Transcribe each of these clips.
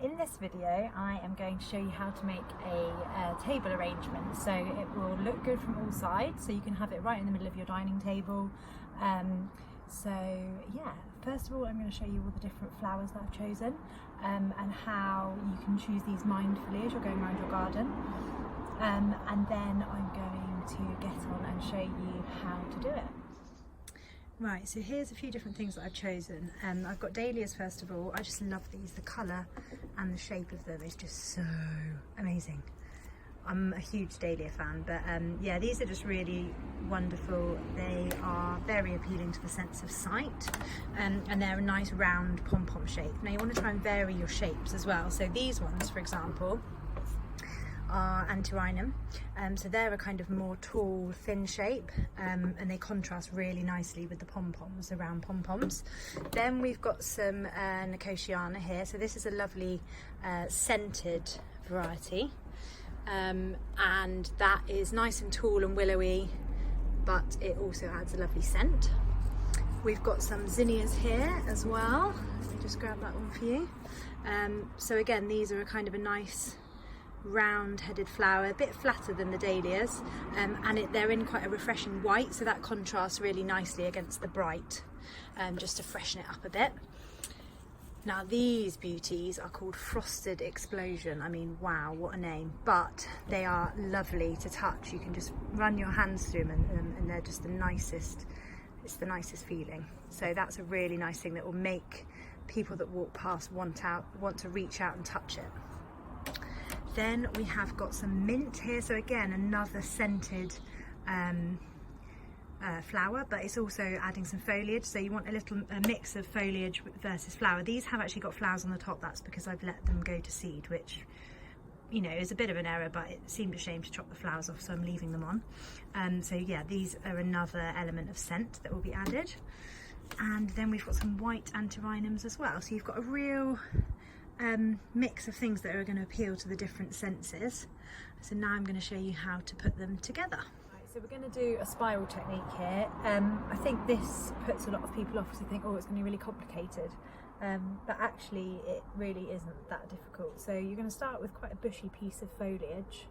In this video I am going to show you how to make a table arrangement so it will look good from all sides, so you can have it right in the middle of your dining table. So yeah, first of all I'm going to show you all the different flowers that I've chosen and how you can choose these mindfully as you're going around your garden, and then I'm going to get on and show you how to do it. Right, so here's a few different things that I've chosen. I've got dahlias first of all. I just love these. The colour and the shape of them is just so amazing. I'm a huge dahlia fan, but yeah, these are just really wonderful. They are very appealing to the sense of sight, and they're a nice round pom-pom shape. Now you want to try and vary your shapes as well. So these ones, for example, are antirrhinum, so they're a kind of more tall, thin shape, and they contrast really nicely with the pom-poms, the round pom-poms. Then we've got some Nicotiana here, so this is a lovely scented variety, and that is nice and tall and willowy, but it also adds a lovely scent. We've got some zinnias here as well. Let me just grab that one for you. So again, these are a kind of a nice round-headed flower, a bit flatter than the dahlias, and they're in quite a refreshing white, so that contrasts really nicely against the bright, just to freshen it up a bit. Now these beauties are called Frosted Explosion. I mean, wow, what a name, but they are lovely to touch. You can just run your hands through them and they're just the nicest, it's the nicest feeling. So that's a really nice thing that will make people that walk past want to reach out and touch it. Then we have got some mint here, so again another scented flower, but it's also adding some foliage, so you want a mix of foliage versus flower. These have actually got flowers on the top. That's because I've let them go to seed, which, you know, is a bit of an error, but it seemed a shame to chop the flowers off, so I'm leaving them on. So yeah, these are another element of scent that will be added. And then we've got some white antirrhinums as well, so you've got a real mix of things that are going to appeal to the different senses. So now I'm going to show you how to put them together. Right, so we're going to do a spiral technique here. I think this puts a lot of people off because they think, oh, it's going to be really complicated, but actually it really isn't that difficult. So you're going to start with quite a bushy piece of foliage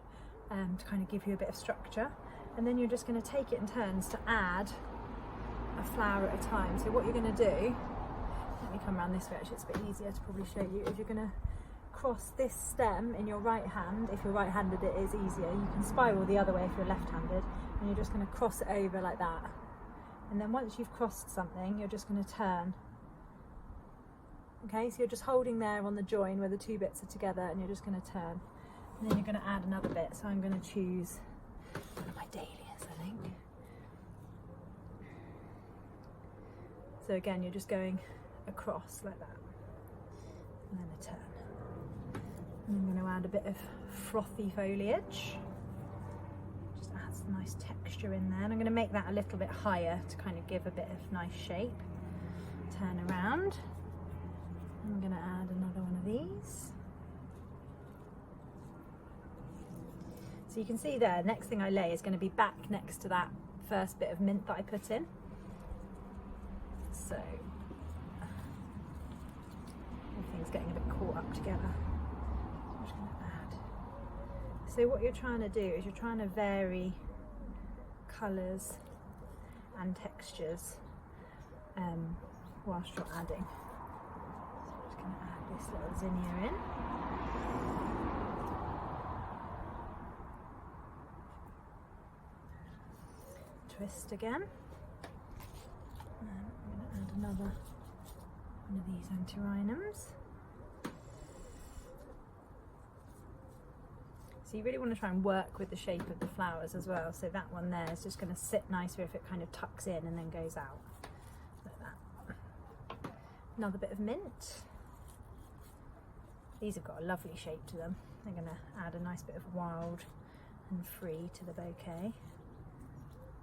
to kind of give you a bit of structure, and then you're just going to take it in turns to add a flower at a time. So what you're going to do, let me come around this way, actually it's a bit easier to probably show you, is you're going to cross this stem in your right hand. If you're right-handed it is easier. You can spiral the other way if you're left-handed, and you're just going to cross it over like that. And then once you've crossed something, you're just going to turn. Okay, so you're just holding there on the join where the two bits are together, and you're just going to turn. And then you're going to add another bit. So I'm going to choose one of my dahlias, I think. So again, you're just going across like that, and then a turn. And I'm going to add a bit of frothy foliage, just adds some nice texture in there, and I'm going to make that a little bit higher to kind of give a bit of nice shape. Turn around, I'm going to add another one of these. So you can see there, next thing I lay is going to be back next to that first bit of mint that I put in. So everything's getting a bit caught up together. I'm just going to add. So what you're trying to do is you're trying to vary colours and textures whilst you're adding. So I'm just going to add this little zinnia in. Twist again. And I'm going to add another one of these antirrhinums. So you really want to try and work with the shape of the flowers as well. So that one there is just going to sit nicely if it kind of tucks in and then goes out like that. Another bit of mint. These have got a lovely shape to them. They're going to add a nice bit of wild and free to the bouquet.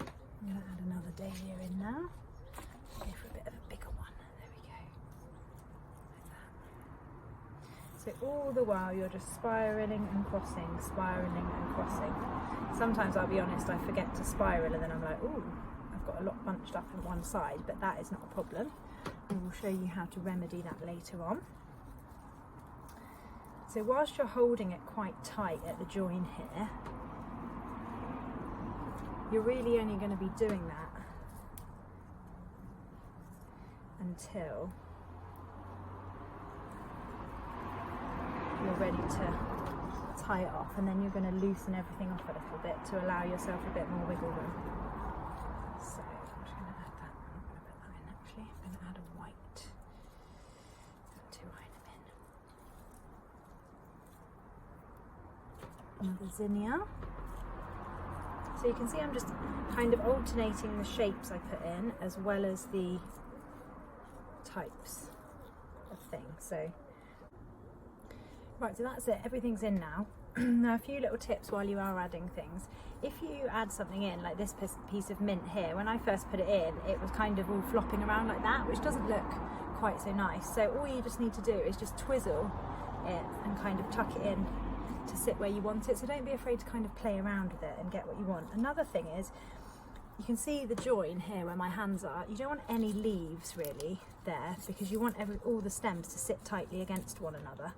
I'm going to add another dahlia in now. Go for a bit of a bigger one. There we go. Like that. So all the while you're just spiralling and crossing, spiralling and crossing. Sometimes, I'll be honest, I forget to spiral and then I'm like, ooh, I've got a lot bunched up on one side, but that is not a problem. I will show you how to remedy that later on. So whilst you're holding it quite tight at the join here, you're really only going to be doing that until you're ready to tie it off, and then you're going to loosen everything off a little bit to allow yourself a bit more wiggle room. So I'm just going to add that. I'm going to put that in actually. I'm going to add a white to iron them in. Another zinnia. So you can see I'm just kind of alternating the shapes I put in as well as the types of things. So right, so that's it, everything's in now. Now a few little tips while you are adding things. If you add something in, like this piece of mint here, when I first put it in, it was kind of all flopping around like that, which doesn't look quite so nice. So all you just need to do is just twizzle it and kind of tuck it in to sit where you want it. So don't be afraid to kind of play around with it and get what you want. Another thing is, you can see the join here where my hands are. You don't want any leaves really there, because you want all the stems to sit tightly against one another.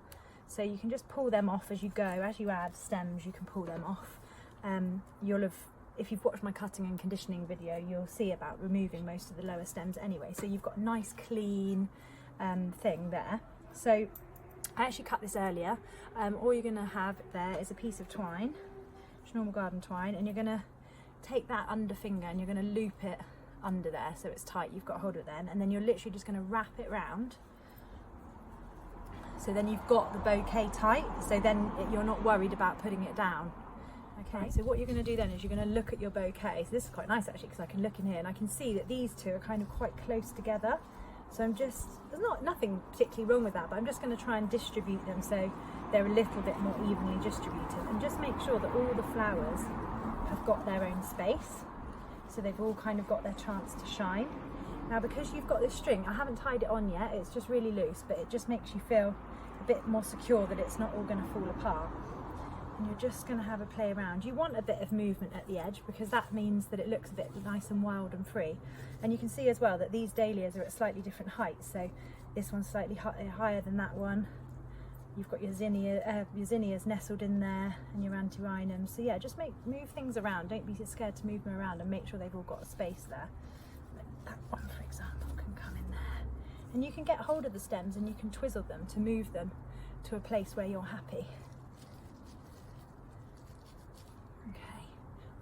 So you can just pull them off as you go. As you add stems, you can pull them off. If you've watched my cutting and conditioning video, you'll see about removing most of the lower stems anyway. So you've got a nice clean thing there. So I actually cut this earlier. All you're gonna have there is a piece of twine, just normal garden twine, and you're gonna take that under finger and you're gonna loop it under there so it's tight, you've got hold of it then, and then you're literally just gonna wrap it round. So then you've got the bouquet tight, so then you're not worried about putting it down. Okay, so what you're going to do then is you're going to look at your bouquet. So this is quite nice actually, because I can look in here and I can see that these two are kind of quite close together. So there's nothing particularly wrong with that, but I'm just going to try and distribute them so they're a little bit more evenly distributed, and just make sure that all the flowers have got their own space, so they've all kind of got their chance to shine. Now because you've got this string, I haven't tied it on yet, it's just really loose, but it just makes you feel a bit more secure that it's not all going to fall apart. And you're just going to have a play around. You want a bit of movement at the edge because that means that it looks a bit nice and wild and free. And you can see as well that these dahlias are at slightly different heights, so this one's slightly higher than that one. You've got your zinnias nestled in there, and your antirrhinums. So yeah, just move things around. Don't be scared to move them around, and make sure they've all got a space there. Like that one, for example, can come in there. And you can get hold of the stems and you can twizzle them to move them to a place where you're happy. Okay,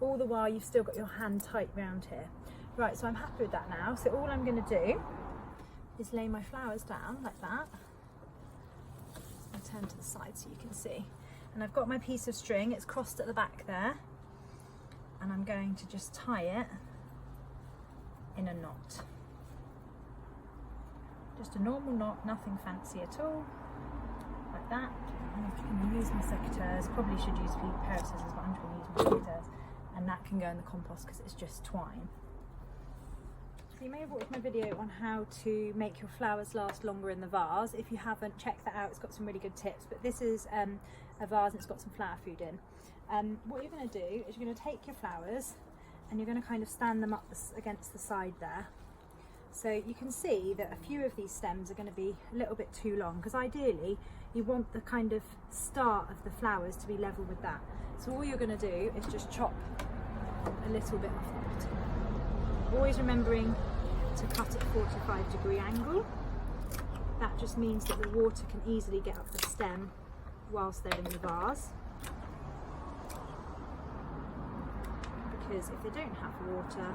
all the while you've still got your hand tight round here. Right, so I'm happy with that now. So all I'm going to do is lay my flowers down like that. I'll turn to the side so you can see. And I've got my piece of string, it's crossed at the back there. And I'm going to just tie it in a knot. Just a normal knot, nothing fancy at all, like that. I'm just going to use my secateurs, probably should use a pair of scissors, but I'm just going to use my secateurs, and that can go in the compost because it's just twine. So you may have watched my video on how to make your flowers last longer in the vase. If you haven't, check that out, it's got some really good tips. But this is a vase and it's got some flower food in. What you're going to do is you're going to take your flowers and you're going to kind of stand them up against the side there. So you can see that a few of these stems are going to be a little bit too long, because ideally you want the kind of start of the flowers to be level with that. So all you're going to do is just chop a little bit off the bottom. Always remembering to cut at 45-degree angle. That just means that the water can easily get up the stem whilst they're in the vase. Because if they don't have water,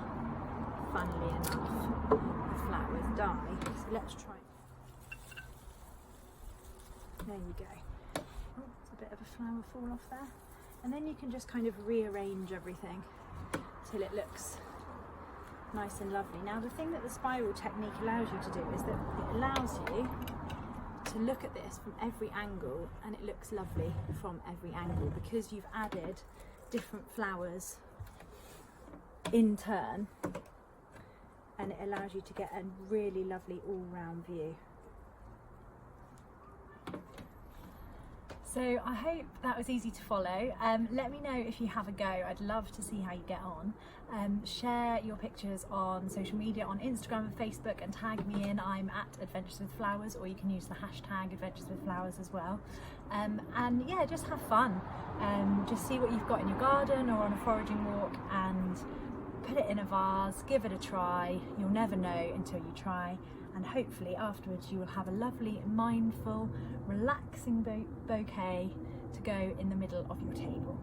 funnily enough, the flowers die. So let's try. There you go. Oh, there's a bit of a flower fall off there. And then you can just kind of rearrange everything till it looks nice and lovely. Now the thing that the spiral technique allows you to do is that it allows you to look at this from every angle, and it looks lovely from every angle because you've added different flowers in turn, and it allows you to get a really lovely all-round view. So I hope that was easy to follow. Let me know if you have a go. I'd love to see how you get on. Share your pictures on social media, on Instagram and Facebook, and tag me in. I'm at Adventures with Flowers, or you can use the hashtag Adventures with Flowers as well. And yeah, just have fun. Just see what you've got in your garden or on a foraging walk, and put it in a vase, give it a try. You'll never know until you try. And hopefully afterwards you will have a lovely, mindful, relaxing bouquet to go in the middle of your table.